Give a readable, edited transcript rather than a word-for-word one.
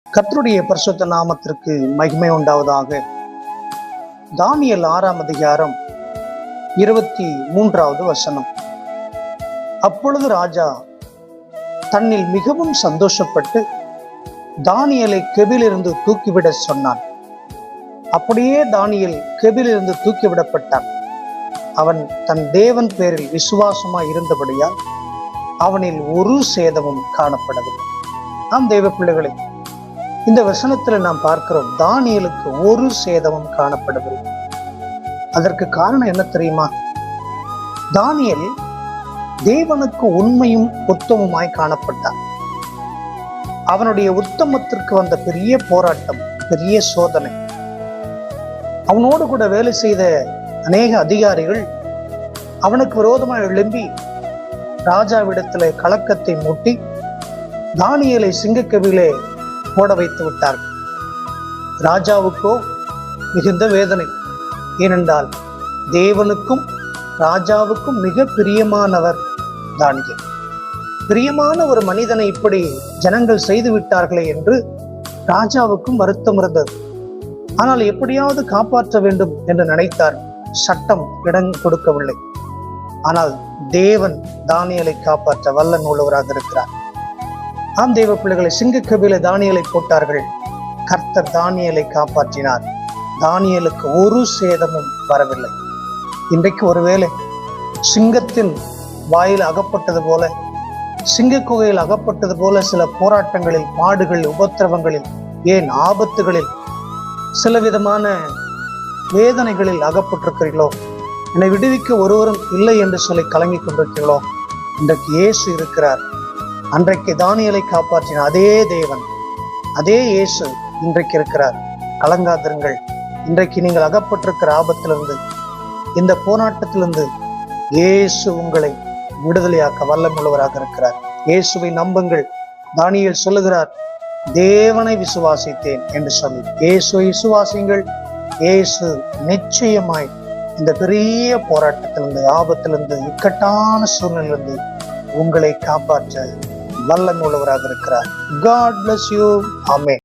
கர்த்தருடைய பரிசுத்த நாமத்திற்கு மகிமை உண்டாவதாக. தானியேல் 6ஆம் அதிகாரம் 23வது வசனம். அப்பொழுது ராஜா தன்னில் மிகவும் சந்தோஷப்பட்டு தானியேலை கெபிலிருந்து தூக்கிவிட சொன்னான். அப்படியே தானியேல் கெபிலிருந்து தூக்கிவிடப்பட்டான். அவன் தன் தேவன் பேரில் விசுவாசமாய் இருந்தபடியால் அவனில் ஒரு சேதமும் காணப்படவில்லை. ஆம் தேவ பிள்ளைகளை, இந்த வசனத்துல நாம் பார்க்கிறோம், தானியேலுக்கு ஒரு சேதமும் காணப்படவில்லை. அதற்கு காரணம் என்ன தெரியுமா? தானியேல் தேவனுக்கு உண்மையும் உத்தமமாய் காணப்பட்டான். அவனுடைய உத்தமத்திற்கு வந்த பெரிய போராட்டம், பெரிய சோதனை. அவனோடு கூட வேலை செய்த அநேக அதிகாரிகள் அவனுக்கு விரோதமாக எழும்பி ராஜாவிடத்துல கலக்கத்தை மூட்டி தானியேலை சிங்கக்கவிலே போட வைத்து விட்டார்கள். ராஜாவுக்கோ மிகுந்த வேதனை. ஏனென்றால் தேவனுக்கும் ராஜாவுக்கும் மிக பிரியமானவர் தானியேல். பிரியமான ஒரு மனிதனை இப்படி ஜனங்கள் செய்து விட்டார்களே என்று ராஜாவுக்கும் வருத்தம் இருந்தது. ஆனால் எப்படியாவது காப்பாற்ற வேண்டும் என்று நினைத்தார். சட்டம் இடம் கொடுக்கவில்லை. ஆனால் தேவன் தானியேலை காப்பாற்ற வல்லமை உள்ளவராக இருக்கிறார். ஆம் தேவ பிள்ளைகளை, சிங்கக்கவிலே தானியேலை போட்டார்கள். கர்த்தர் தானியேலை காப்பாற்றினார். தானியேலுக்கு ஒரு சேதமும் வரவில்லை. இன்றைக்கு ஒருவேளை சிங்கத்தின் வாயில் அகப்பட்டது போல, சிங்க குகையில் அகப்பட்டது போல சில போராட்டங்களில், பாடுகளில், உபத்திரவங்களில், ஏன் ஆபத்துகளில், சில விதமான வேதனைகளில் அகப்பட்டிருக்கிறீர்களோ, என்னை விடுவிக்க ஒருவரும் இல்லை என்று சொல்லி கலங்கிக் கொண்டிருக்கிறீர்களோ, இன்றைக்கு இயேசு இருக்கிறார். அன்றைக்கு தானியேலை காப்பாற்றின அதே தேவன், அதே இயேசு இன்றைக்கு இருக்கிறார். கலங்காதிருங்கள். இன்றைக்கு நீங்கள் அகப்பட்டிருக்கிற ஆபத்திலிருந்து, இந்த போராட்டத்திலிருந்து இயேசு உங்களை விடுதலையாக்க வல்லமுள்ளவராக இருக்கிறார். இயேசுவை நம்புங்கள். தானியேல் சொல்லுகிறார், தேவனை விசுவாசித்தேன் என்று சொல்லி இயேசுவை விசுவாசிங்கள். இயேசு நிச்சயமாய் இந்த பெரிய போராட்டத்திலிருந்து, ஆபத்திலிருந்து, இக்கட்டான சூழ்நிலையிலிருந்து உங்களை காப்பாற்ற வல்லமை உள்ளவராக இருக்கிறார். God bless you. Amen.